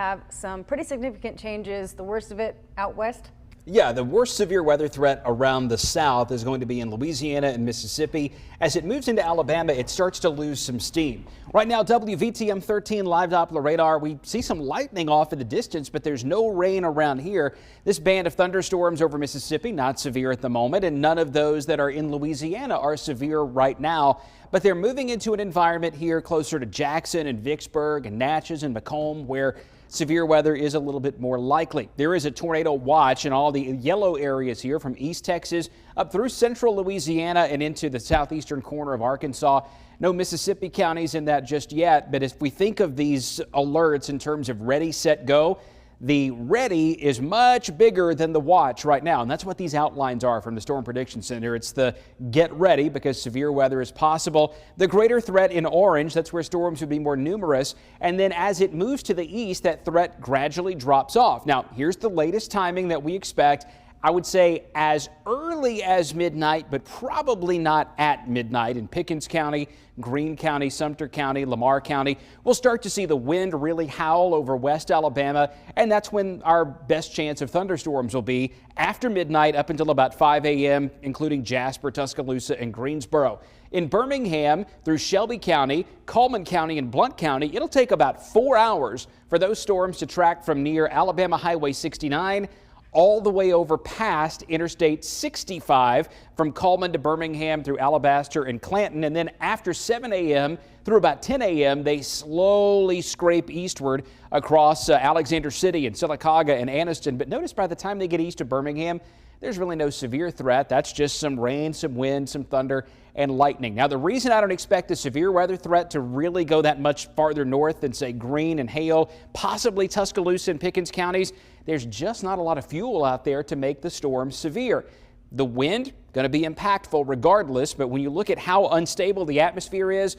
have some pretty significant changes, the worst of it out west. Yeah, the worst severe weather threat around the south is going to be in Louisiana and Mississippi. As it moves into Alabama, it starts to lose some steam. Right now, WVTM 13 live Doppler radar, we see some lightning off in the distance, but there's no rain around here. This band of thunderstorms over Mississippi, not severe at the moment, and none of those that are in Louisiana are severe right now. But they're moving into an environment here closer to Jackson and Vicksburg and Natchez and Macomb, where severe weather is a little bit more likely. There is a tornado watch in all the yellow areas here from East Texas up through central Louisiana and into the southeastern corner of Arkansas. No Mississippi counties in that just yet, but if we think of these alerts in terms of ready, set, go, the ready is much bigger than the watch right now, and that's what these outlines are from the Storm Prediction Center. It's the get ready because severe weather is possible. The greater threat in orange, that's where storms would be more numerous, and then as it moves to the east, that threat gradually drops off. Now, here's the latest timing that we expect. I would say as early as midnight, but probably not at midnight in Pickens County, Greene County, Sumter County, Lamar County. We'll start to see the wind really howl over West Alabama, and that's when our best chance of thunderstorms will be after midnight up until about 5 a.m., including Jasper, Tuscaloosa, and Greensboro. In Birmingham through Shelby County, Cullman County, and Blount County, it'll take about 4 hours for those storms to track from near Alabama Highway 69 all the way over past Interstate 65 from Cullman to Birmingham through Alabaster and Clanton. And then after 7 a.m. through about 10 a.m., they slowly scrape eastward across Alexander City and Sylacauga and Anniston. But notice by the time they get east of Birmingham, there's really no severe threat. That's just some rain, some wind, some thunder, and lightning. Now, the reason I don't expect the severe weather threat to really go that much farther north than, say, Greene and Hale, possibly Tuscaloosa and Pickens counties, there's just not a lot of fuel out there to make the storm severe. The wind going to be impactful regardless, but when you look at how unstable the atmosphere is,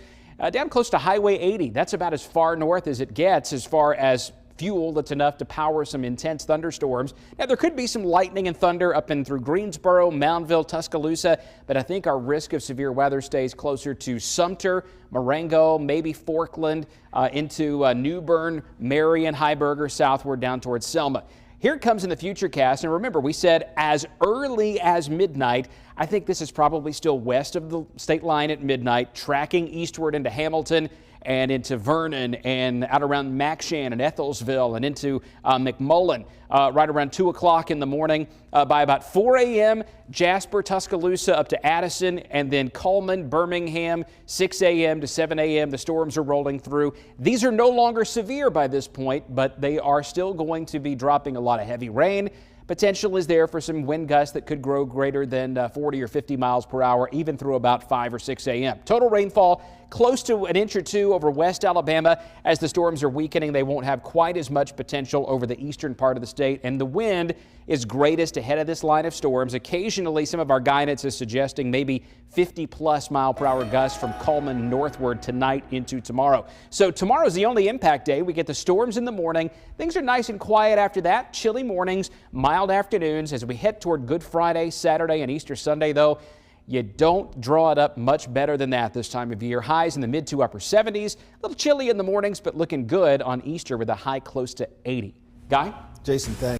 down close to Highway 80, that's about as far north as it gets as far as fuel that's enough to power some intense thunderstorms. Now, there could be some lightning and thunder up and through Greensboro, Moundville, Tuscaloosa, but I think our risk of severe weather stays closer to Sumter, Marengo, maybe Forkland, into New Bern, Marion, Heiberger, southward down towards Selma. Here it comes in the Futurecast, and remember, we said as early as midnight. I think this is probably still west of the state line at midnight, tracking eastward into Hamilton and into Vernon and out around Mackshan and Ethelsville and into McMullen right around 2 o'clock in the morning. By about 4 a.m., Jasper, Tuscaloosa up to Addison, and then Cullman, Birmingham, 6 a.m. to 7 a.m. The storms are rolling through. These are no longer severe by this point, but they are still going to be dropping a lot of heavy rain. Potential is there for some wind gusts that could grow greater than 40 or 50 miles per hour, even through about 5 or 6 a.m. Total rainfall close to an inch or two over West Alabama. As the storms are weakening, they won't have quite as much potential over the eastern part of the state, and the wind is greatest ahead of this line of storms. Occasionally, some of our guidance is suggesting maybe 50-plus mile-per-hour gusts from Cullman northward tonight into tomorrow. So tomorrow's the only impact day. We get the storms in the morning. Things are nice and quiet after that. Chilly mornings, mild afternoons. As we head toward Good Friday, Saturday, and Easter Sunday, though, you don't draw it up much better than that this time of year. Highs in the mid to upper 70s. A little chilly in the mornings, but looking good on Easter with a high close to 80. Guy? Jason, thanks.